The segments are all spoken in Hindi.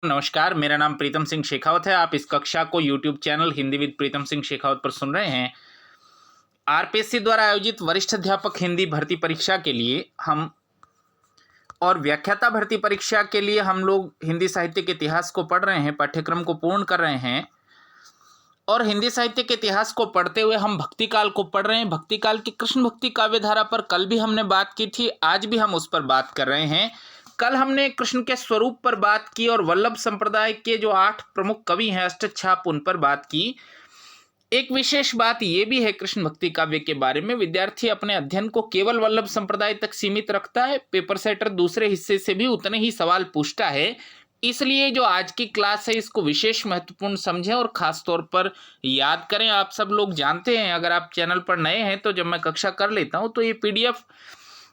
नमस्कार, मेरा नाम प्रीतम सिंह शेखावत है। आप इस कक्षा को YouTube channel Hindi with Pritam Singh Shekhawat पर सुन रहे हैं। आरपीएससी द्वारा आयोजित वरिष्ठ अध्यापक हिंदी भर्ती परीक्षा के लिए हम और व्याख्याता भर्ती परीक्षा के लिए हम लोग हिंदी साहित्य के इतिहास को पढ़ रहे हैं, पाठ्यक्रम को पूर्ण कर रहे हैं। और हिंदी साहित्य के इतिहास को पढ़ते हुए हम भक्ति काल को पढ़ रहे हैं। भक्ति काल की कृष्ण भक्ति काव्य धारा पर कल भी हमने बात की थी, आज भी हम उस पर बात कर रहे हैं। कल हमने कृष्ण के स्वरूप पर बात की और वल्लभ संप्रदाय के जो 8 प्रमुख कवि हैं अष्टछाप, उन पर बात की। एक विशेष बात यह भी है कृष्ण भक्ति काव्य के बारे में, विद्यार्थी अपने अध्ययन को केवल वल्लभ संप्रदाय तक सीमित रखता है। पेपर सेटर दूसरे हिस्से से भी उतने ही सवाल पूछता है, इसलिए जो आज की क्लास है इसको विशेष महत्वपूर्ण समझें और खास तौर पर याद करें। आप सब लोग जानते हैं, अगर आप चैनल पर नए हैं तो जब मैं कक्षा कर लेता हूं तो ये पीडीएफ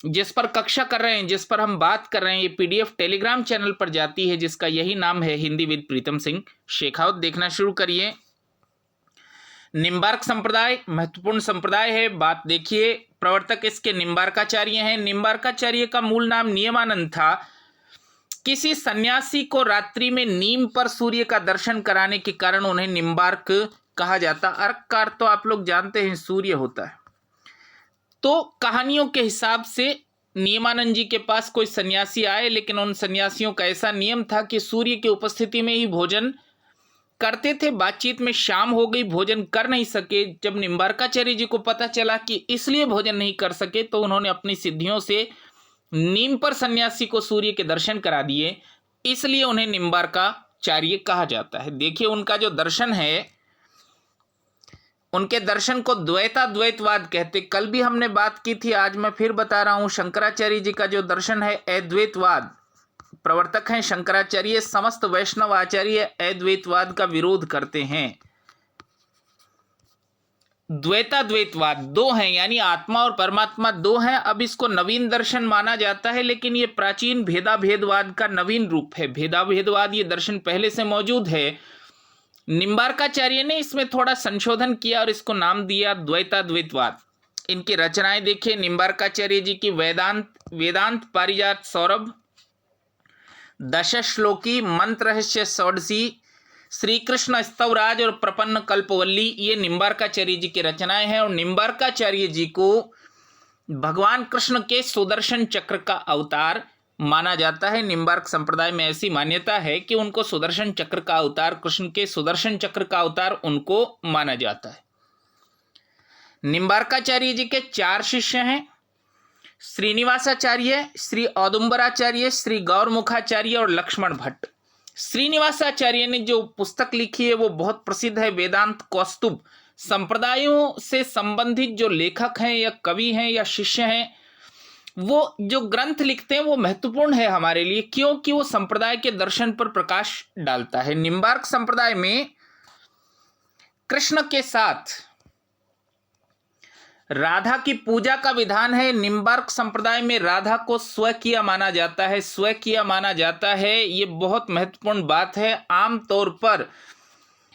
जिस पर कक्षा कर रहे हैं, जिस पर हम बात कर रहे हैं, ये पीडीएफ टेलीग्राम चैनल पर जाती है जिसका यही नाम है हिंदी विद प्रीतम सिंह शेखावत। देखना शुरू करिए। निम्बार्क संप्रदाय महत्वपूर्ण संप्रदाय है। बात देखिए, प्रवर्तक इसके निम्बार्काचार्य हैं। निम्बार्काचार्य का मूल नाम नियमानंद था। किसी सन्यासी को रात्रि में नीम पर सूर्य का दर्शन कराने के कारण उन्हें निम्बार्क कहा जाता। अर्क का अर्थ तो आप लोग जानते हैं, सूर्य होता है। तो कहानियों के हिसाब से नियमानंद जी के पास कोई सन्यासी आए, लेकिन उन सन्यासियों का ऐसा नियम था कि सूर्य की उपस्थिति में ही भोजन करते थे। बातचीत में शाम हो गई, भोजन कर नहीं सके। जब निम्बार्काचार्य जी को पता चला कि इसलिए भोजन नहीं कर सके, तो उन्होंने अपनी सिद्धियों से नीम पर सन्यासी को सूर्य के दर्शन करा दिए, इसलिए उन्हें निम्बार्काचार्य कहा जाता है। देखिए, उनका जो दर्शन है, उनके दर्शन को द्वैताद्वैतवाद कहते। कल भी हमने बात की थी, आज मैं फिर बता रहा हूं। शंकराचार्य जी का जो दर्शन है अद्वैतवाद, प्रवर्तक हैं शंकराचार्य। समस्त वैष्णव आचार्य अद्वैतवाद का विरोध करते हैं। द्वैताद्वैतवाद दो हैं, यानी आत्मा और परमात्मा दो हैं। अब इसको नवीन दर्शन माना जाता है, लेकिन ये प्राचीन भेदाभेदवाद का नवीन रूप है। भेदाभेदवाद ये दर्शन पहले से मौजूद है। निम्बार्काचार्य ने इसमें थोड़ा संशोधन किया और इसको नाम दिया द्वैताद्वैतवाद। इनकी रचनाएं देखिए, निम्बार्काचार्य जी की वेदांत पारिजात सौरभ, दशश्लोकी, मंत्र रहस्य षोडशी, श्री कृष्ण स्तवराज और प्रपन्न कल्पवल्ली, ये निम्बार्काचार्य जी की रचनाएं हैं। और निम्बार्काचार्य जी को भगवान कृष्ण के सुदर्शन चक्र का अवतार माना जाता है। निम्बार्क संप्रदाय में ऐसी मान्यता है कि उनको सुदर्शन चक्र का अवतार, कृष्ण के सुदर्शन चक्र का अवतार उनको माना जाता है। निम्बार्काचार्य जी के 4 शिष्य हैं, श्रीनिवासाचार्य, श्री औदुंबराचार्य, श्री गौरमुखाचार्य और लक्ष्मण भट्ट। श्रीनिवासाचार्य ने जो पुस्तक लिखी है वो बहुत प्रसिद्ध है, वेदांत कौस्तुभ। संप्रदायों से संबंधित जो लेखक हैं या कवि हैं या शिष्य हैं, वो जो ग्रंथ लिखते हैं वो महत्वपूर्ण है हमारे लिए, क्योंकि वो संप्रदाय के दर्शन पर प्रकाश डालता है। निम्बार्क संप्रदाय में कृष्ण के साथ राधा की पूजा का विधान है। निम्बार्क संप्रदाय में राधा को स्वकीय माना जाता है। स्वकीय माना जाता है, ये बहुत महत्वपूर्ण बात है। आमतौर पर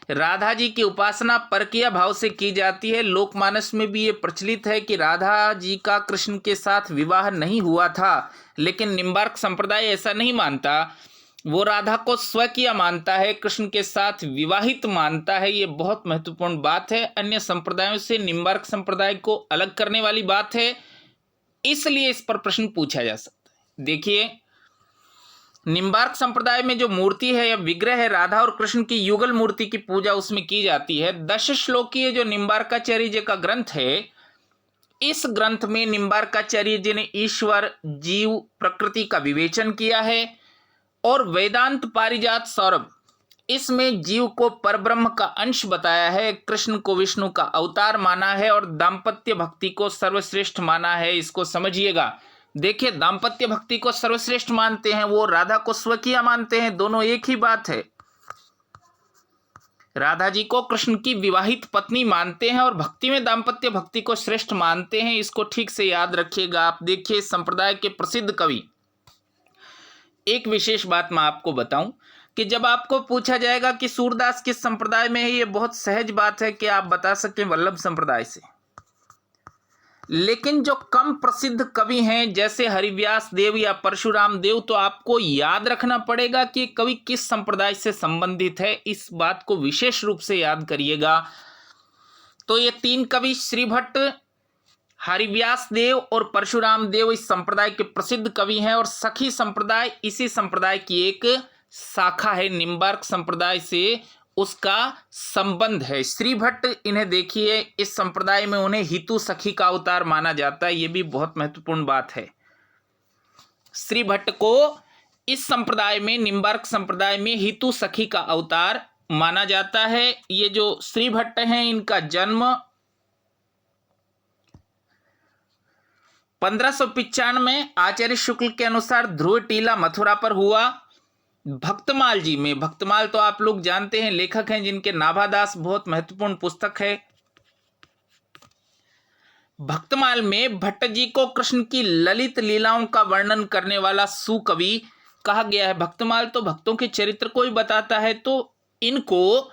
राधा जी की उपासना परकीय भाव से की जाती है। लोकमानस में भी ये प्रचलित है कि राधा जी का कृष्ण के साथ विवाह नहीं हुआ था, लेकिन निम्बार्क संप्रदाय ऐसा नहीं मानता। वो राधा को स्वकीय मानता है, कृष्ण के साथ विवाहित मानता है। ये बहुत महत्वपूर्ण बात है, अन्य संप्रदायों से निम्बार्क संप्रदाय को अलग करने वाली बात है, इसलिए इस पर प्रश्न पूछा जा सकता है। देखिए, निम्बार्क संप्रदाय में जो मूर्ति है या विग्रह है, राधा और कृष्ण की युगल मूर्ति की पूजा उसमें की जाती है। दशश्लोकीय जो निम्बार्काचार्य जी का ग्रंथ है, इस ग्रंथ में निम्बार्काचार्य जी ने ईश्वर, जीव, प्रकृति का विवेचन किया है। और वेदांत पारिजात सौरभ, इसमें जीव को परब्रह्म का अंश बताया है, कृष्ण को विष्णु का अवतार माना है और दाम्पत्य भक्ति को सर्वश्रेष्ठ माना है। इसको समझिएगा। देखिए, दाम्पत्य भक्ति को सर्वश्रेष्ठ मानते हैं, वो राधा को स्वकीय मानते हैं, दोनों एक ही बात है। राधा जी को कृष्ण की विवाहित पत्नी मानते हैं और भक्ति में दाम्पत्य भक्ति को श्रेष्ठ मानते हैं। इसको ठीक से याद रखिएगा। आप देखिए, संप्रदाय के प्रसिद्ध कवि। एक विशेष बात मैं आपको बताऊं कि जब आपको पूछा जाएगा कि सूरदास किस संप्रदाय में है, ये बहुत सहज बात है कि आप बता सकें वल्लभ संप्रदाय से। लेकिन जो कम प्रसिद्ध कवि हैं जैसे हरिव्यास देव या परशुराम देव, तो आपको याद रखना पड़ेगा कि कवि किस संप्रदाय से संबंधित है, इस बात को विशेष रूप से याद करिएगा। तो ये 3 कवि श्री भट्ट, हरिव्यास देव और परशुराम देव इस संप्रदाय के प्रसिद्ध कवि हैं, और सखी संप्रदाय इसी संप्रदाय की एक शाखा है, निम्बार्क संप्रदाय से उसका संबंध है। श्री भट्ट, इन्हें देखिए, इस संप्रदाय में उन्हें हितु सखी का अवतार माना जाता है, ये भी बहुत महत्वपूर्ण बात है। श्री भट्ट को इस संप्रदाय में, निम्बार्क संप्रदाय में हितु सखी का अवतार माना जाता है। ये जो श्री भट्ट हैं, इनका जन्म 1595 आचार्य शुक्ल के अनुसार ध्रुव टीला मथुरा पर हुआ। भक्तमाल जी में, भक्तमाल तो आप लोग जानते हैं, लेखक हैं जिनके नाभादास बहुत महत्वपूर्ण पुस्तक है। भक्तमाल में भट्ट जी को कृष्ण की ललित लीलाओं का वर्णन करने वाला सुकवि कहा गया है। भक्तमाल तो भक्तों के चरित्र को ही बताता है, तो इनको,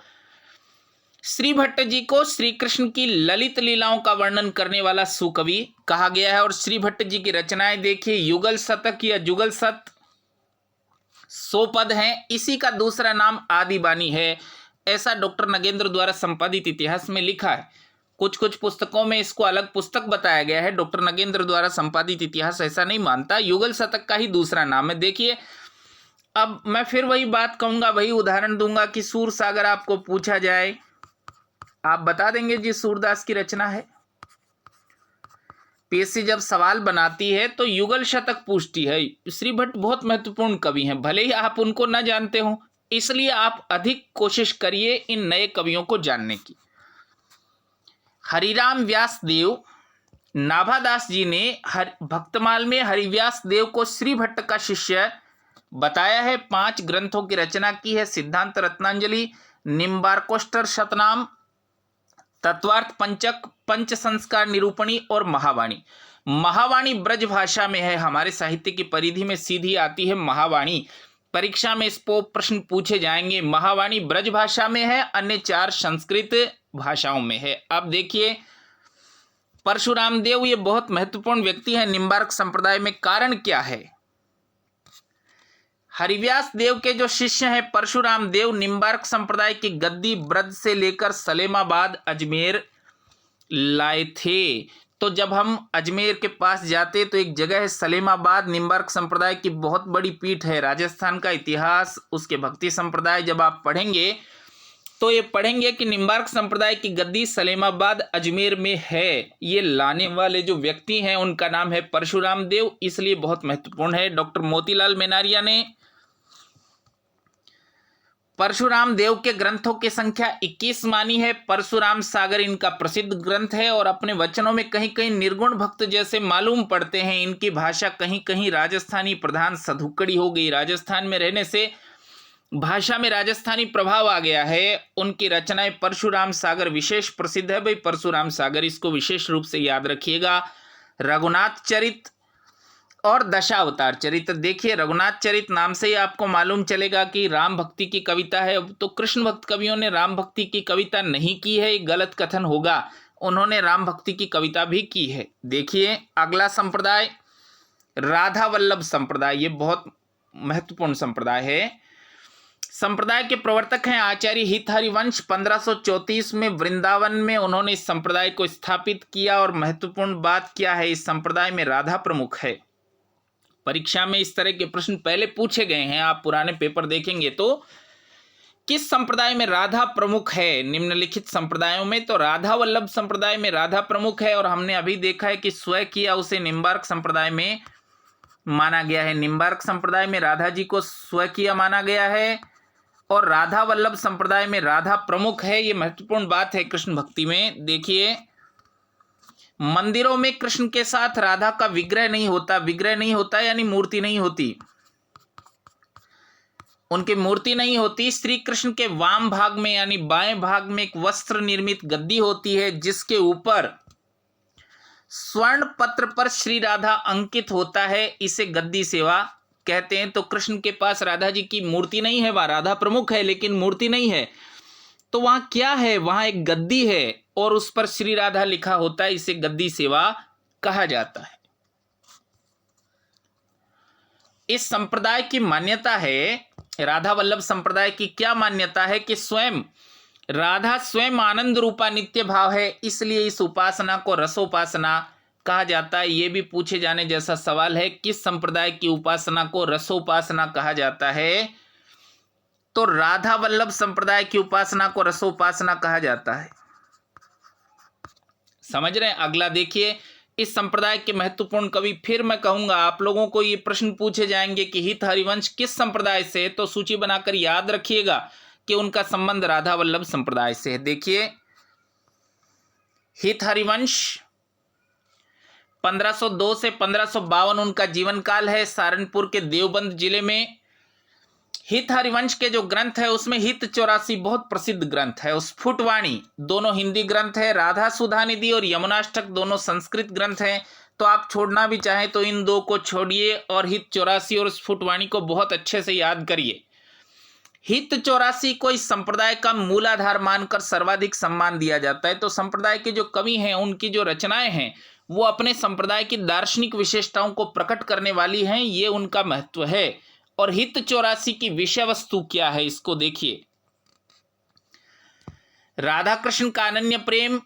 श्री भट्ट जी को श्री कृष्ण की ललित लीलाओं का वर्णन करने वाला सुकवि कहा गया है। और श्री भट्ट जी की रचनाएं देखिए, युगल शतक या जुगल शत 100 पद हैं, इसी का दूसरा नाम आदि बानी है, ऐसा डॉक्टर नगेंद्र द्वारा संपादित इतिहास में लिखा है। कुछ कुछ पुस्तकों में इसको अलग पुस्तक बताया गया है, डॉक्टर नगेंद्र द्वारा संपादित इतिहास ऐसा नहीं मानता, युगल शतक का ही दूसरा नाम है। देखिए, अब मैं फिर वही बात कहूंगा, वही उदाहरण दूंगा कि सूरसागर आपको पूछा जाए, आप बता देंगे जी सूरदास की रचना है। पीएससी जब सवाल बनाती है तो युगल शतक पूछती है। श्री भट्ट बहुत महत्वपूर्ण कवि हैं, भले ही आप उनको न जानते हो, इसलिए आप अधिक कोशिश करिए इन नए कवियों को जानने की। हरिराम व्यास देव, नाभादास जी ने भक्तमाल में हरिव्यास देव को श्री भट्ट का शिष्य बताया है। 5 ग्रंथों की रचना की है, सिद्धांत रत्नांजलि, निम्बार्कोष्टर शतनाम, तत्वार्थ पंचक, पंच संस्कार निरूपणी और महावाणी। महावाणी ब्रज भाषा में है, हमारे साहित्य की परिधि में सीधी आती है महावाणी। परीक्षा में इस पर प्रश्न पूछे जाएंगे। महावाणी ब्रज भाषा में है, अन्य 4 संस्कृत भाषाओं में है। अब देखिए, परशुराम देव ये बहुत महत्वपूर्ण व्यक्ति है निम्बार्क संप्रदाय में। कारण क्या है? हरिव्यास देव के जो शिष्य हैं परशुराम देव, निम्बार्क संप्रदाय की गद्दी ब्रज से लेकर सलेमाबाद अजमेर लाए थे। तो जब हम अजमेर के पास जाते तो एक जगह है सलेमाबाद, निम्बार्क संप्रदाय की बहुत बड़ी पीठ है। राजस्थान का इतिहास, उसके भक्ति संप्रदाय जब आप पढ़ेंगे तो ये पढ़ेंगे कि निम्बार्क संप्रदाय की गद्दी सलेमाबाद अजमेर में है। ये लाने वाले जो व्यक्ति हैं उनका नाम है परशुराम देव, इसलिए बहुत महत्वपूर्ण है। डॉक्टर मोतीलाल मेनारिया ने परशुराम देव के ग्रंथों की संख्या 21 मानी है। परशुराम सागर इनका प्रसिद्ध ग्रंथ है और अपने वचनों में कहीं कहीं निर्गुण भक्त जैसे मालूम पड़ते हैं। इनकी भाषा कहीं कहीं राजस्थानी प्रधान सधुकड़ी हो गई, राजस्थान में रहने से भाषा में राजस्थानी प्रभाव आ गया है। उनकी रचनाएं परशुराम सागर विशेष प्रसिद्ध है। भाई परशुराम सागर, इसको विशेष रूप से याद रखिएगा। रघुनाथ चरित और दशावतार चरित्र, देखिए रघुनाथ चरित नाम से ही आपको मालूम चलेगा कि राम भक्ति की कविता है। तो कृष्ण भक्त कवियों ने राम भक्ति की कविता नहीं की है, गलत कथन होगा। उन्होंने राम भक्ति की कविता भी की है। देखिए अगला संप्रदाय राधा वल्लभ संप्रदाय, ये बहुत महत्वपूर्ण संप्रदाय है। संप्रदाय के प्रवर्तक हैं आचार्य हित हरिवंश। 1534 में वृंदावन में उन्होंने इस संप्रदाय को स्थापित किया। और महत्वपूर्ण बात क्या है, इस संप्रदाय में राधा प्रमुख है। परीक्षा में इस तरह के प्रश्न पहले पूछे गए हैं, आप पुराने पेपर देखेंगे तो किस संप्रदाय में राधा प्रमुख है निम्नलिखित संप्रदायों में, तो राधा वल्लभ संप्रदाय में राधा प्रमुख है। और हमने अभी देखा है कि स्वयं किया उसे निम्बार्क संप्रदाय में माना गया है। निम्बार्क संप्रदाय में राधा जी को स्वयं किया माना गया है और राधा वल्लभ संप्रदाय में राधा प्रमुख है। ये महत्वपूर्ण बात है कृष्ण भक्ति में। देखिए मंदिरों में कृष्ण के साथ राधा का विग्रह नहीं होता। विग्रह नहीं होता यानी मूर्ति नहीं होती, उनकी मूर्ति नहीं होती। श्री कृष्ण के वाम भाग में यानी बाएं भाग में एक वस्त्र निर्मित गद्दी होती है जिसके ऊपर स्वर्ण पत्र पर श्री राधा अंकित होता है, इसे गद्दी सेवा कहते हैं। तो कृष्ण के पास राधा जी की मूर्ति नहीं है, वह राधा प्रमुख है लेकिन मूर्ति नहीं है। तो वहाँ क्या है, वहाँ एक गद्दी है और उस पर श्री राधा लिखा होता है, इसे गद्दी सेवा कहा जाता है। इस संप्रदाय की मान्यता है, राधा वल्लभ संप्रदाय की क्या मान्यता है कि स्वयं राधा स्वयं आनंद रूपा नित्य भाव है, इसलिए इस उपासना को रसोपासना कहा जाता है। यह भी पूछे जाने जैसा सवाल है, किस संप्रदाय की उपासना को रसोपासना कहा जाता है? तो राधा वल्लभ संप्रदाय की उपासना को रसोपासना कहा जाता है। समझ रहे हैं? अगला देखिए, इस संप्रदाय के महत्वपूर्ण कवि, फिर मैं कहूंगा आप लोगों को ये प्रश्न पूछे जाएंगे कि हित हरिवंश किस संप्रदाय से है, तो सूची बनाकर याद रखिएगा कि उनका संबंध राधा वल्लभ संप्रदाय से है। देखिए, हित हरिवंश 1502 से 1552 उनका जीवन काल है, सहारनपुर के देवबंद जिले में। हित हरिवंश के जो ग्रंथ है उसमें हित 84 बहुत प्रसिद्ध ग्रंथ है, स्फुटवाणी दोनों हिंदी ग्रंथ है, राधा सुधा निधि और यमुनाष्टक दोनों संस्कृत ग्रंथ हैं। तो आप छोड़ना भी चाहें तो इन दो को छोड़िए और हित 84 और स्फुटवाणी को बहुत अच्छे से याद करिए। हित 84 को इस संप्रदाय का मूलाधार मानकर सर्वाधिक सम्मान दिया जाता है। तो संप्रदाय के जो कवि हैं उनकी जो रचनाएं हैं वो अपने संप्रदाय की दार्शनिक विशेषताओं को प्रकट करने वाली हैं, ये उनका महत्व है। और हित 84 की विषय वस्तु क्या है इसको देखिए। राधा कृष्ण का अनन्य प्रेम,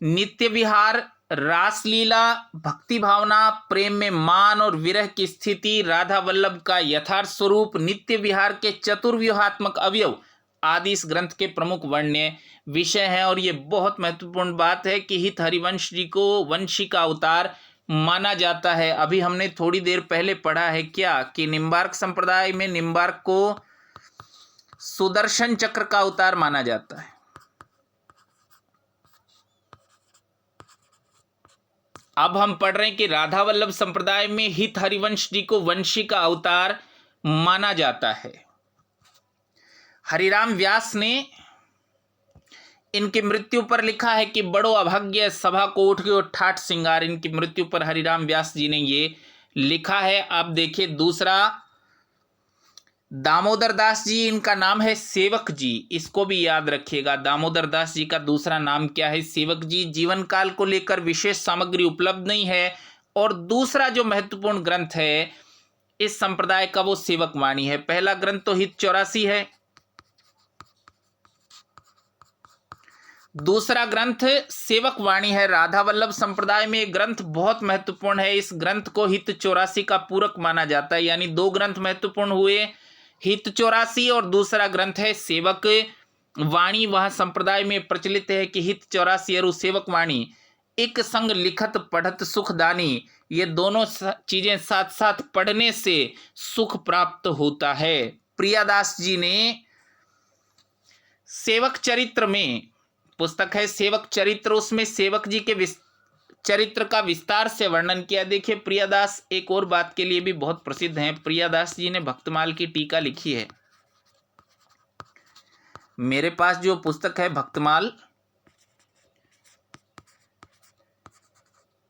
नित्य विहार, रासलीला, भक्ति भावना, प्रेम में मान और विरह की स्थिति, राधा वल्लभ का यथार्थ स्वरूप, नित्य विहार के चतुर्व्यूहात्मक अवयव आदि इस ग्रंथ के प्रमुख वर्ण्य विषय हैं। और ये बहुत महत्वपूर्ण बात है कि हित हरिवंश जी को वंशी का अवतार माना जाता है। अभी हमने थोड़ी देर पहले पढ़ा है क्या कि निम्बार्क संप्रदाय में निम्बार्क को सुदर्शन चक्र का अवतार माना जाता है। अब हम पढ़ रहे हैं कि राधा वल्लभ संप्रदाय में हित हरिवंश जी को वंशी का अवतार माना जाता है। हरिराम व्यास ने इनकी मृत्यु पर लिखा है कि बड़ो अभाग्य सभा को उठ गयो ठाठ सिंगार। इनकी मृत्यु पर हरिराम व्यास जी ने ये लिखा है। अब देखिए दूसरा, दामोदर दास जी, इनका नाम है सेवक जी, इसको भी याद रखिएगा। दामोदर दास जी का दूसरा नाम क्या है? सेवक जी। जीवन काल को लेकर विशेष सामग्री उपलब्ध नहीं है। और दूसरा जो महत्वपूर्ण ग्रंथ है इस संप्रदाय का वो सेवक वाणी है। पहला ग्रंथ तो हित 84 है, दूसरा ग्रंथ सेवक वाणी है। राधा वल्लभ संप्रदाय में एक ग्रंथ बहुत महत्वपूर्ण है, इस ग्रंथ को हित 84 का पूरक माना जाता है। यानी दो ग्रंथ महत्वपूर्ण हुए, हित 84 और दूसरा ग्रंथ है सेवक वाणी। वह संप्रदाय में प्रचलित है कि हित 84 और सेवक वाणी एक संग लिखत पढ़त सुखदानी, ये दोनों चीजें साथ साथ पढ़ने से सुख प्राप्त होता है। प्रियादास जी ने सेवक चरित्र में, पुस्तक है सेवक चरित्र, उसमें सेवक जी के चरित्र का विस्तार से वर्णन किया। देखिए प्रियादास एक और बात के लिए भी बहुत प्रसिद्ध हैं। प्रियादास जी ने भक्तमाल की टीका लिखी है। मेरे पास जो पुस्तक है भक्तमाल,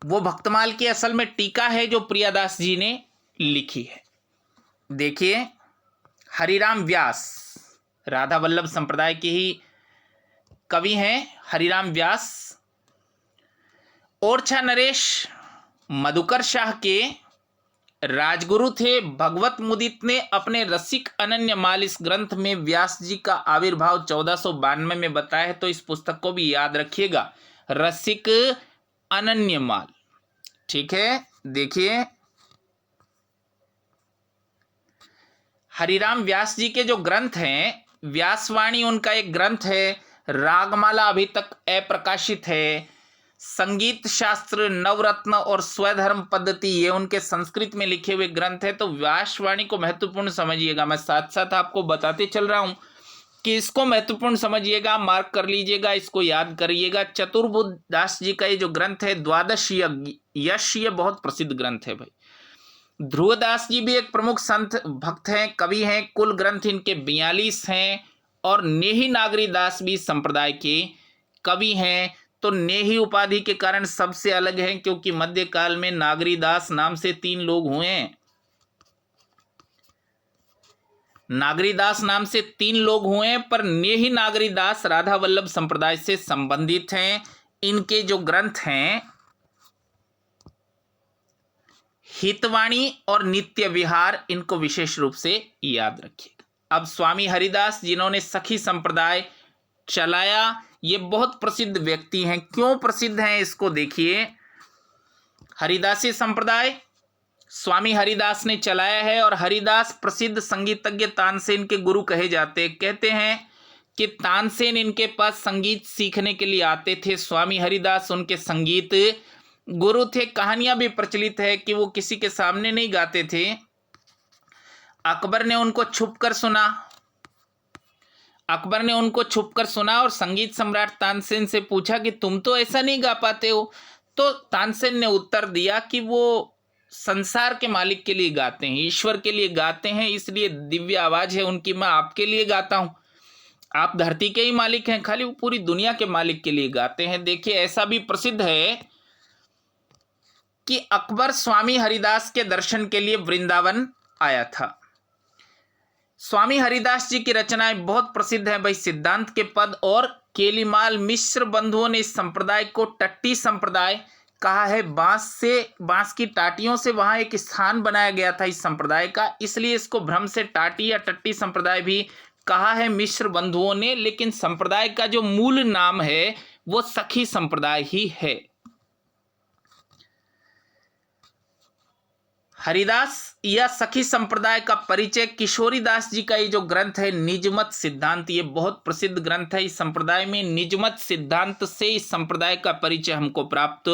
वो भक्तमाल की असल में टीका है जो प्रियादास जी ने लिखी है। देखिए, हरिराम व्यास राधा वल्लभ संप्रदाय के ही कवि हैं। हरिराम व्यास ओरछा नरेश मधुकर शाह के राजगुरु थे। भगवत मुदित ने अपने रसिक अनन्य माल इस ग्रंथ में व्यास जी का आविर्भाव 1492 में बताया है। तो इस पुस्तक को भी याद रखिएगा, रसिक अनन्य माल। ठीक है, देखिए हरिराम व्यास जी के जो ग्रंथ हैं, व्यासवाणी उनका एक ग्रंथ है, रागमाला अभी तक अप्रकाशित है, संगीत शास्त्र, नवरत्न और स्वधर्म पद्धति ये उनके संस्कृत में लिखे हुए ग्रंथ है। तो व्यासवाणी को महत्वपूर्ण समझिएगा। मैं साथ साथ आपको बताते चल रहा हूं कि इसको महत्वपूर्ण समझिएगा, मार्क कर लीजिएगा, इसको याद करिएगा। चतुर्बुद्ध दास जी का ये जो ग्रंथ है द्वादश यश, ये बहुत प्रसिद्ध ग्रंथ है भाई। ध्रुवदास जी भी एक प्रमुख संत भक्त हैं, कवि हैं। कुल ग्रंथ इनके 42 हैं। और नेही नागरी दास भी संप्रदाय के कवि हैं। तो नेही उपाधि के कारण सबसे अलग हैं, क्योंकि मध्यकाल में नागरी दास नाम से 3 लोग हुए हैं। नागरी दास नाम से 3 लोग हुए हैं, पर नेही नागरी दास राधा वल्लभ संप्रदाय से संबंधित हैं। इनके जो ग्रंथ हैं हितवाणी और नित्य विहार, इनको विशेष रूप से याद रखिएगा। अब स्वामी हरिदास जिन्होंने सखी संप्रदाय चलाया, ये बहुत प्रसिद्ध व्यक्ति हैं। क्यों प्रसिद्ध हैं इसको देखिए। हरिदासी संप्रदाय स्वामी हरिदास ने चलाया है और हरिदास प्रसिद्ध संगीतज्ञ तानसेन के गुरु कहे जाते हैं। कहते हैं कि तानसेन इनके पास संगीत सीखने के लिए आते थे, स्वामी हरिदास उनके संगीत गुरु थे। कहानियां भी प्रचलित है कि वो किसी के सामने नहीं गाते थे। अकबर ने उनको छुपकर सुना और संगीत सम्राट तानसेन से पूछा कि तुम तो ऐसा नहीं गा पाते हो। तो तानसेन ने उत्तर दिया कि वो संसार के मालिक के लिए गाते हैं, ईश्वर के लिए गाते हैं, इसलिए दिव्य आवाज है उनकी, मैं आपके लिए गाता हूं। आप धरती के ही मालिक हैं, खाली वो पूरी दुनिया के मालिक के लिए गाते हैं। देखिए ऐसा भी प्रसिद्ध है कि अकबर स्वामी हरिदास के दर्शन के लिए वृंदावन आया था। स्वामी हरिदास जी की रचनाएं बहुत प्रसिद्ध हैं भाई। सिद्धांत के पद और केलीमाल मिश्र बंधुओं ने इस संप्रदाय को टट्टी संप्रदाय कहा है। बांस की टाटियों से वहां एक स्थान बनाया गया था इस संप्रदाय का, इसलिए इसको भ्रम से टाटी या टट्टी संप्रदाय भी कहा है मिश्र बंधुओं ने। लेकिन संप्रदाय का जो मूल नाम है वो सखी संप्रदाय ही है। हरिदास या सखी संप्रदाय का परिचय किशोरीदास जी का ये जो ग्रंथ है निजमत सिद्धांत, ये बहुत प्रसिद्ध ग्रंथ है। इस संप्रदाय में निजमत सिद्धांत से इस संप्रदाय का परिचय हमको प्राप्त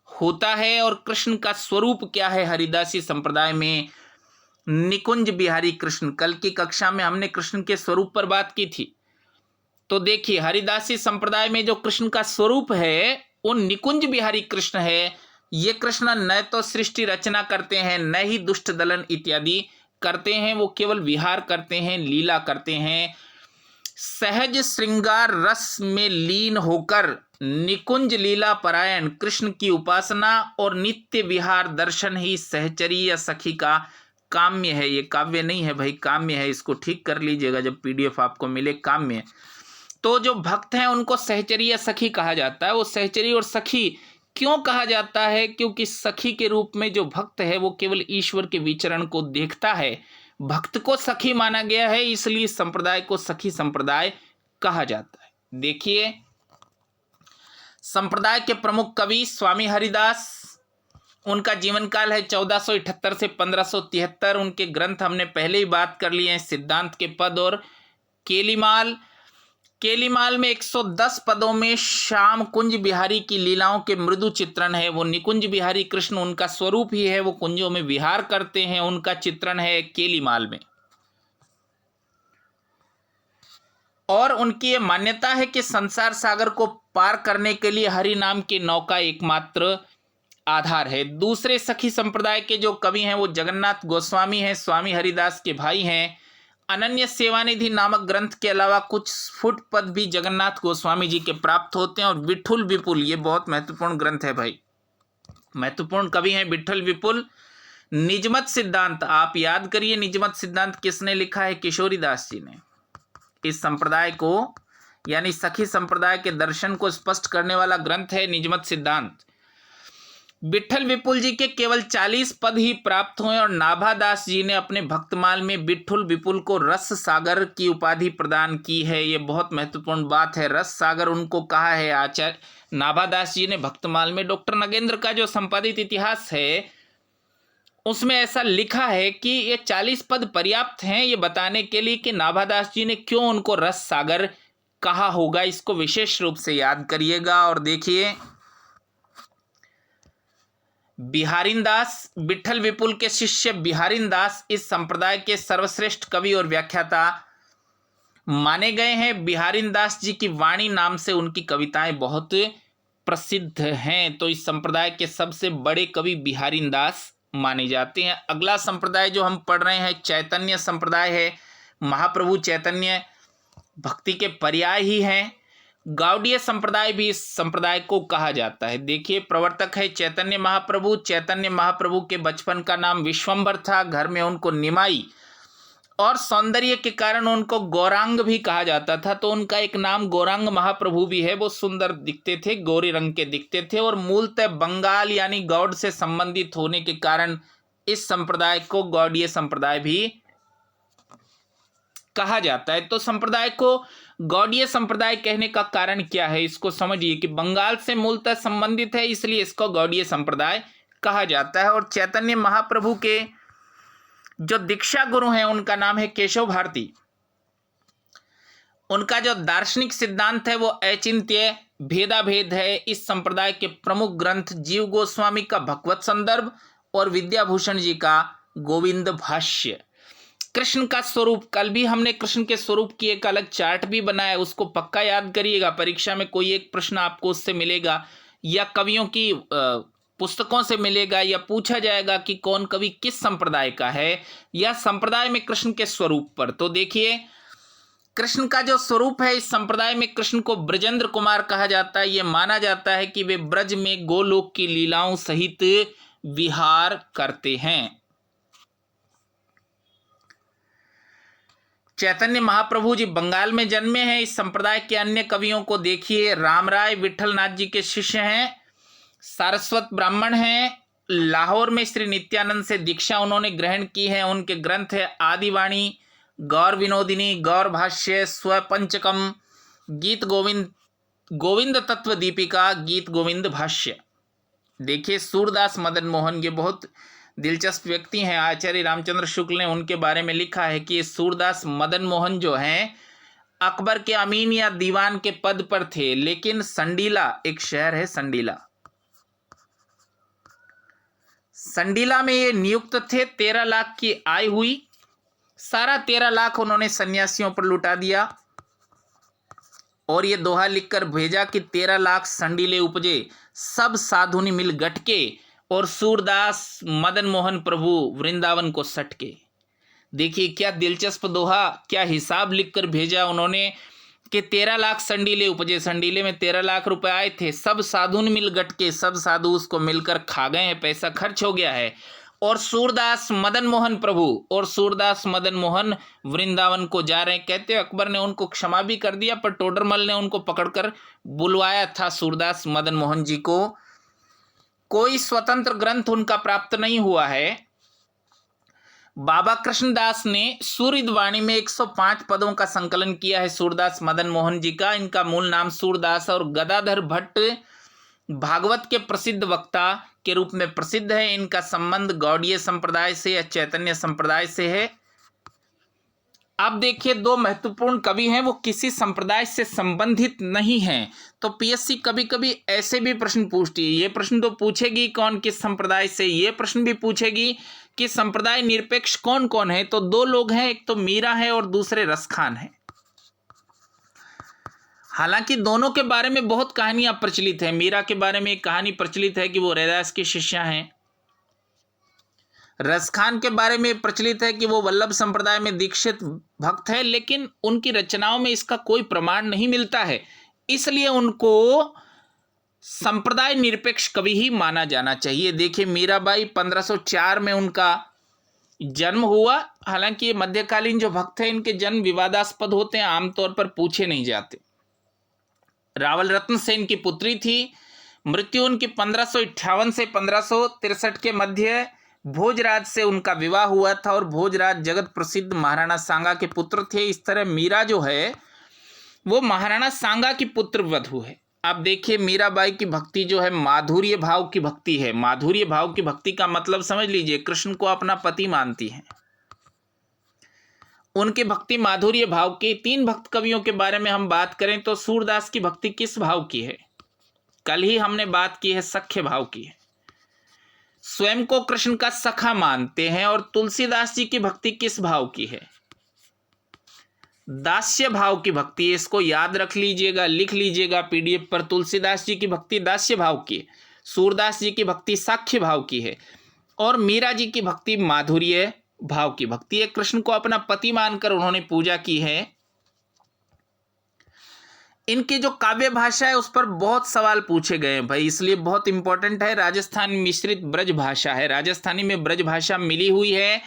होता है। और कृष्ण का स्वरूप क्या है हरिदासी संप्रदाय में, निकुंज बिहारी कृष्ण। कल की कक्षा में हमने कृष्ण के स्वरूप पर बात की थी। तो देखिए हरिदासी संप्रदाय में जो कृष्ण का स्वरूप है वो निकुंज बिहारी कृष्ण है। ये कृष्ण न तो सृष्टि रचना करते हैं, न ही दुष्ट दलन इत्यादि करते हैं, वो केवल विहार करते हैं, लीला करते हैं। सहज श्रृंगार रस में लीन होकर निकुंज लीला परायण कृष्ण की उपासना और नित्य विहार दर्शन ही सहचरी या सखी का काम्य है। ये काव्य नहीं है भाई, काम्य है। इसको ठीक कर लीजिएगा जब पीडीएफ आपको मिले, काम्य। तो जो भक्त हैं उनको सहचरी या सखी कहा जाता है। वो सहचरी और सखी क्यों कहा जाता है? क्योंकि सखी के रूप में जो भक्त है वो केवल ईश्वर के विचरण को देखता है, भक्त को सखी माना गया है, इसलिए इस संप्रदाय को सखी संप्रदाय कहा जाता है। देखिए संप्रदाय के प्रमुख कवि स्वामी हरिदास, उनका जीवन काल है 1478 से 1573। उनके ग्रंथ हमने पहले ही बात कर लिए हैं, सिद्धांत के पद और केलीमाल में 110 पदों में श्याम कुंज बिहारी की लीलाओं के मृदु चित्रण है। वो निकुंज बिहारी कृष्ण उनका स्वरूप ही है, वो कुंजों में विहार करते हैं, उनका चित्रण है केलीमाल में। और उनकी ये मान्यता है कि संसार सागर को पार करने के लिए हरि नाम की नौका एकमात्र आधार है। दूसरे सखी संप्रदाय के जो कवि हैं वो जगन्नाथ गोस्वामी हैं, स्वामी हरिदास के भाई हैं। अनन्य सेवानिधि नामक ग्रंथ के अलावा कुछ स्फुट पद भी जगन्नाथ गोस्वामी जी के प्राप्त होते हैं। और विठुल विपुल, ये बहुत महत्वपूर्ण ग्रंथ है भाई, महत्वपूर्ण कवि हैं विठुल विपुल। निजमत सिद्धांत आप याद करिए, निजमत सिद्धांत किसने लिखा है? किशोरीदास जी ने। इस संप्रदाय को यानी सखी संप्रदाय के दर्शन को स्पष्ट करने वाला ग्रंथ है निजमत सिद्धांत। विठल विपुल जी के केवल 40 पद ही प्राप्त हुए और नाभादास जी ने अपने भक्तमाल में विठुल विपुल को रस सागर की उपाधि प्रदान की है। ये बहुत महत्वपूर्ण बात है, रस सागर उनको कहा है आचार्य नाभादास जी ने भक्तमाल में। डॉक्टर नगेंद्र का जो संपादित इतिहास है उसमें ऐसा लिखा है कि ये 40 पद पर्याप्त हैं ये बताने के लिए कि नाभादास जी ने क्यों उनको रस सागर कहा होगा। इसको विशेष रूप से याद करिएगा। और देखिए बिहारिन दास, विठल विपुल के शिष्य बिहारिन दास इस संप्रदाय के सर्वश्रेष्ठ कवि और व्याख्याता माने गए हैं। बिहारिन दास जी की वाणी नाम से उनकी कविताएं बहुत प्रसिद्ध हैं। तो इस संप्रदाय के सबसे बड़े कवि बिहारिन दास माने जाते हैं। अगला संप्रदाय जो हम पढ़ रहे हैं चैतन्य संप्रदाय है। महाप्रभु चैतन्य भक्ति के पर्याय ही हैं। गाउड़ीय संप्रदाय भी इस संप्रदाय को कहा जाता है। देखिए प्रवर्तक है चैतन्य महाप्रभु। चैतन्य महाप्रभु के बचपन का नाम विश्वंभर था। घर में उनको निमाई और सौंदर्य के कारण उनको गौरांग भी कहा जाता था, तो उनका एक नाम गौरांग महाप्रभु भी है। वो सुंदर दिखते थे, गोरे रंग के दिखते थे और मूलतः बंगाल यानी गौड़ से संबंधित होने के कारण इस संप्रदाय को गौड़ीय संप्रदाय भी कहा जाता है। तो संप्रदाय को गौड़ीय संप्रदाय कहने का कारण क्या है, इसको समझिए कि बंगाल से मूलतः संबंधित है, इसलिए इसको गौड़ीय संप्रदाय कहा जाता है। और चैतन्य महाप्रभु के जो दीक्षा गुरु हैं उनका नाम है केशव भारती। उनका जो दार्शनिक सिद्धांत है वो अचिंत्य भेदाभेद है। इस संप्रदाय के प्रमुख ग्रंथ जीव गोस्वामी का भगवत संदर्भ और विद्याभूषण जी का गोविंद भाष्य। कृष्ण का स्वरूप, कल भी हमने कृष्ण के स्वरूप की एक अलग चार्ट भी बनाया, उसको पक्का याद करिएगा। परीक्षा में कोई एक प्रश्न आपको उससे मिलेगा या कवियों की पुस्तकों से मिलेगा या पूछा जाएगा कि कौन कवि किस संप्रदाय का है या संप्रदाय में कृष्ण के स्वरूप पर। तो देखिए कृष्ण का जो स्वरूप है, इस संप्रदाय में कृष्ण को ब्रजेंद्र कुमार कहा जाता है। यह माना जाता है कि वे ब्रज में गोलोक की लीलाओं सहित विहार करते हैं। चैतन्य महाप्रभु जी बंगाल में जन्मे हैं। इस संप्रदाय के अन्य कवियों को देखिए, रामराय विठलनाथ जी के शिष्य हैं, सारस्वत ब्राह्मण हैं, लाहौर में श्री नित्यानंद से दीक्षा उन्होंने ग्रहण की है। उनके ग्रंथ है आदिवाणी, गौर विनोदिनी, गौर भाष्य, स्वपंचकम, गीत गोविंद, गोविंद तत्व दीपिका, गीत गोविंद भाष्य। देखिए सूरदास मदन मोहन ये बहुत दिलचस्प व्यक्ति हैं। आचार्य रामचंद्र शुक्ल ने उनके बारे में लिखा है कि सूरदास मदन मोहन जो हैं अकबर के अमीन या दीवान के पद पर थे, लेकिन संडीला एक शहर है, संडीला में ये नियुक्त थे। 13 लाख की आय हुई, सारा 13 लाख उन्होंने सन्यासियों पर लुटा दिया और ये दोहा लिखकर भेजा कि 13 लाख संडीले उपजे, सब साधुनी मिल गटके और सूरदास मदन मोहन प्रभु वृंदावन को सटके। देखिए क्या दिलचस्प दोहा, क्या हिसाब लिखकर भेजा उन्होंने कि 13 लाख संडीले उपजे, संडीले में 13 लाख रुपए आए थे, सब साधुन मिल गटके, सब साधु उसको मिलकर खा गए हैं, पैसा खर्च हो गया है। और सूरदास मदन मोहन प्रभु और सूरदास मदन मोहन वृंदावन को जा रहे हैं। कहते हैं अकबर ने उनको क्षमा भी कर दिया, पर टोडरमल ने उनको पकड़कर बुलवाया था सूरदास मदन मोहन जी को। कोई स्वतंत्र ग्रंथ उनका प्राप्त नहीं हुआ है। बाबा कृष्णदास ने सूरिदवाणी में 105 पदों का संकलन किया है सूरदास मदन मोहन जी का। इनका मूल नाम सूरदास और गदाधर भट्ट भागवत के प्रसिद्ध वक्ता के रूप में प्रसिद्ध है। इनका संबंध गौड़ीय संप्रदाय से या चैतन्य संप्रदाय से है। अब देखिए दो महत्वपूर्ण कवि हैं, वो किसी संप्रदाय से संबंधित नहीं हैं। तो पीएससी कभी कभी ऐसे भी प्रश्न पूछती है। ये प्रश्न तो पूछेगी कौन किस संप्रदाय से, ये प्रश्न भी पूछेगी कि संप्रदाय निरपेक्ष कौन कौन है। तो दो लोग हैं, एक तो मीरा है और दूसरे रसखान है। हालांकि दोनों के बारे में बहुत कहानियां प्रचलित है। मीरा के बारे में एक कहानी प्रचलित है कि वो रैदास की शिष्या हैं। रसखान के बारे में प्रचलित है कि वो वल्लभ संप्रदाय में दीक्षित भक्त है, लेकिन उनकी रचनाओं में इसका कोई प्रमाण नहीं मिलता है, इसलिए उनको संप्रदाय निरपेक्ष कवि ही माना जाना चाहिए। देखिए मीराबाई 1504 में उनका जन्म हुआ। हालांकि ये मध्यकालीन जो भक्त हैं इनके जन्म विवादास्पद होते हैं, आमतौर पर पूछे नहीं जाते। रावल रत्न सेन की पुत्री थी। मृत्यु उनकी 1558 से 1563 के मध्य भोजराज से उनका विवाह हुआ था और भोजराज जगत प्रसिद्ध महाराणा सांगा के पुत्र थे। इस तरह मीरा जो है वो महाराणा सांगा की पुत्र वधू है। अब देखिए मीराबाई की भक्ति जो है माधुर्य भाव की भक्ति है। माधुर्य भाव की भक्ति का मतलब समझ लीजिए, कृष्ण को अपना पति मानती हैं। उनकी भक्ति माधुर्य भाव की। 3 भक्त कवियों के बारे में हम बात करें तो सूरदास की भक्ति किस भाव की है? कल ही हमने बात की है, सख्य भाव की है। स्वयं को कृष्ण का सखा मानते हैं। और तुलसीदास जी की भक्ति किस भाव की है? दास्य भाव की भक्ति है। इसको याद रख लीजिएगा, लिख लीजिएगा पीडीएफ पर। तुलसीदास जी की भक्ति दास्य भाव की है, सूरदास जी की भक्ति साख्य भाव की है और मीरा जी की भक्ति माधुर्य भाव की भक्ति है। कृष्ण को अपना पति मानकर उन्होंने पूजा की है। इनकी जो काव्य भाषा है उस पर बहुत सवाल पूछे गए हैं भाई, इसलिए बहुत इंपॉर्टेंट है। राजस्थान मिश्रित ब्रज भाषा है, राजस्थानी में ब्रज भाषा मिली हुई है।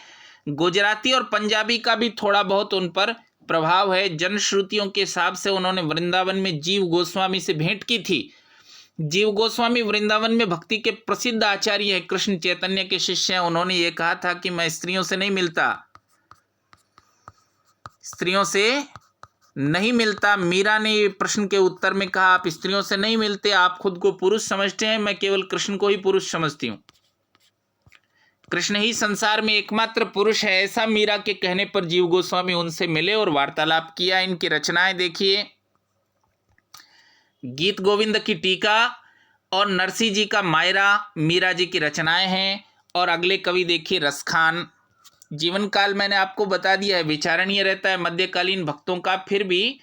गुजराती और पंजाबी का भी थोड़ा बहुत उन पर प्रभाव है। जनश्रुतियों के हिसाब से उन्होंने वृंदावन में जीव गोस्वामी से भेंट की थी। जीव गोस्वामी वृंदावन में भक्ति के प्रसिद्ध आचार्य हैं, कृष्ण चैतन्य के शिष्य हैं। उन्होंने ये कहा था कि मैं स्त्रियों से नहीं मिलता, स्त्रियों से नहीं मिलता। मीरा ने प्रश्न के उत्तर में कहा, आप स्त्रियों से नहीं मिलते, आप खुद को पुरुष समझते हैं, मैं केवल कृष्ण को ही पुरुष समझती हूं। कृष्ण ही संसार में एकमात्र पुरुष है, ऐसा मीरा के कहने पर जीव गोस्वामी उनसे मिले और वार्तालाप किया। इनकी रचनाएं देखिए, गीत गोविंद की टीका और नरसिंह जी का मायरा मीरा जी की रचनाएं हैं। और अगले कवि देखिए रसखान। जीवन काल मैंने आपको बता दिया है, विचारणीय रहता है मध्यकालीन भक्तों का, फिर भी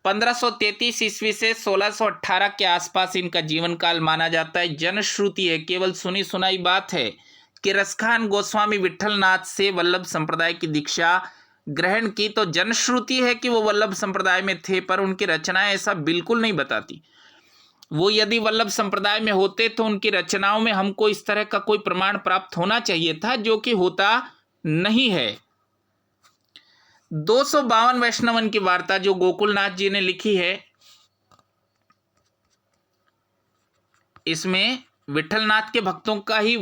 1533 ईस्वी से 1618 के आसपास इनका जीवन काल माना जाता है। जनश्रुति है, केवल सुनी सुनाई बात है कि रसखान गोस्वामी विठलनाथ से वल्लभ संप्रदाय की दीक्षा ग्रहण की, तो जनश्रुति है कि वो वल्लभ संप्रदाय में थे, पर उनकी रचनाएं ऐसा बिल्कुल नहीं बताती। वो यदि वल्लभ संप्रदाय में होते तो उनकी रचनाओं में हमको इस तरह का कोई प्रमाण प्राप्त होना चाहिए था, जो कि होता नहीं है। 252 वैष्णवन की वार्ता जो गोकुलनाथ जी ने लिखी है, इसमें विठलनाथ के भक्तों का ही,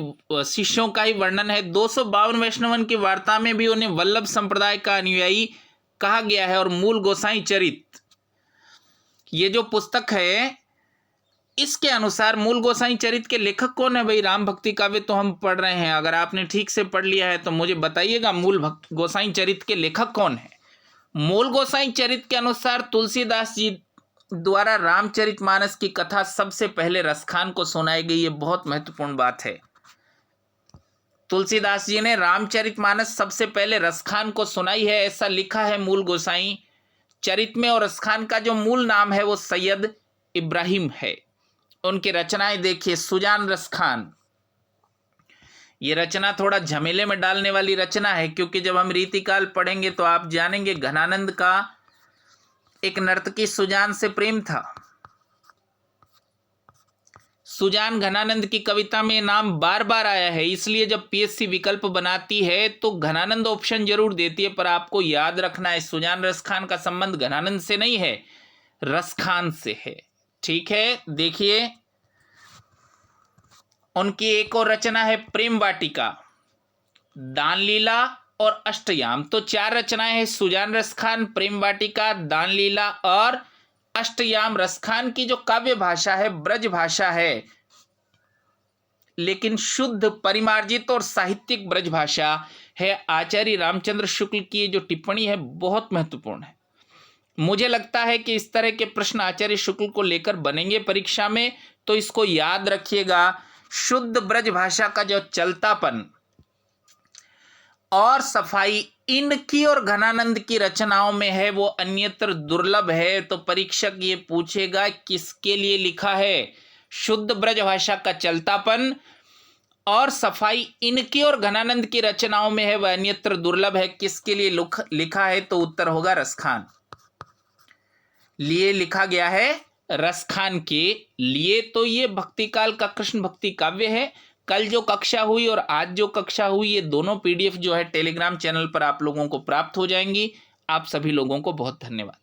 शिष्यों का ही वर्णन है। 252 वैष्णवन की वार्ता में भी उन्हें वल्लभ संप्रदाय का अनुयायी कहा गया है। और मूल गोसाई चरित, ये जो पुस्तक है, इसके अनुसार मूल गोसाई चरित के लेखक कौन है भाई? राम भक्ति काव्य तो हम पढ़ रहे हैं, अगर आपने ठीक से पढ़ लिया है तो मुझे बताइएगा मूल गोसाई चरित के लेखक कौन है। मूल गोसाई चरित के अनुसार तुलसीदास जी द्वारा रामचरितमानस की कथा सबसे पहले रसखान को सुनाई गई। ये बहुत महत्वपूर्ण बात है। तुलसीदास जी ने रामचरितमानस सबसे पहले रसखान को सुनाई है, ऐसा लिखा है मूल गोसाई चरित में। और रसखान का जो मूल नाम है वो सैयद इब्राहिम है। उनकी रचनाएं देखिए, सुजान रसखान, ये रचना थोड़ा झमेले में डालने वाली रचना है, क्योंकि जब हम रीतिकाल पढ़ेंगे तो आप जानेंगे घनानंद का एक नर्तकी सुजान से प्रेम था। सुजान घनानंद की कविता में नाम बार बार आया है, इसलिए जब पीएससी विकल्प बनाती है तो घनानंद ऑप्शन जरूर देती है, पर आपको याद रखना है सुजान रसखान का संबंध घनानंद से नहीं है, रसखान से है। ठीक है, देखिए उनकी एक और रचना है प्रेम वाटिका, दान लीला और अष्टयाम। तो 4 रचनाएं हैं, सुजान रसखान, प्रेम वाटिका, दान लीला और अष्टयाम। रसखान की जो काव्य भाषा है ब्रज भाषा है, लेकिन शुद्ध परिमार्जित और साहित्यिक ब्रज भाषा है। आचार्य रामचंद्र शुक्ल की जो टिप्पणी है बहुत महत्वपूर्ण है। मुझे लगता है कि इस तरह के प्रश्न आचार्य शुक्ल को लेकर बनेंगे परीक्षा में, तो इसको याद रखिएगा। शुद्ध ब्रज भाषा का जो चलतापन और सफाई इनकी और घनानंद की रचनाओं में है, वो अन्यत्र दुर्लभ है। तो परीक्षक ये पूछेगा किसके लिए लिखा है? शुद्ध ब्रज भाषा का चलतापन और सफाई इनकी और घनानंद की रचनाओं में है, वह अन्यत्र दुर्लभ है। किसके लिए लिखा है? तो उत्तर होगा रसखान लिए लिखा गया है, रसखान के लिए। तो ये भक्ति काल का कृष्ण भक्ति काव्य है। कल जो कक्षा हुई और आज जो कक्षा हुई, ये दोनों पीडीएफ जो है टेलीग्राम चैनल पर आप लोगों को प्राप्त हो जाएंगी। आप सभी लोगों को बहुत धन्यवाद।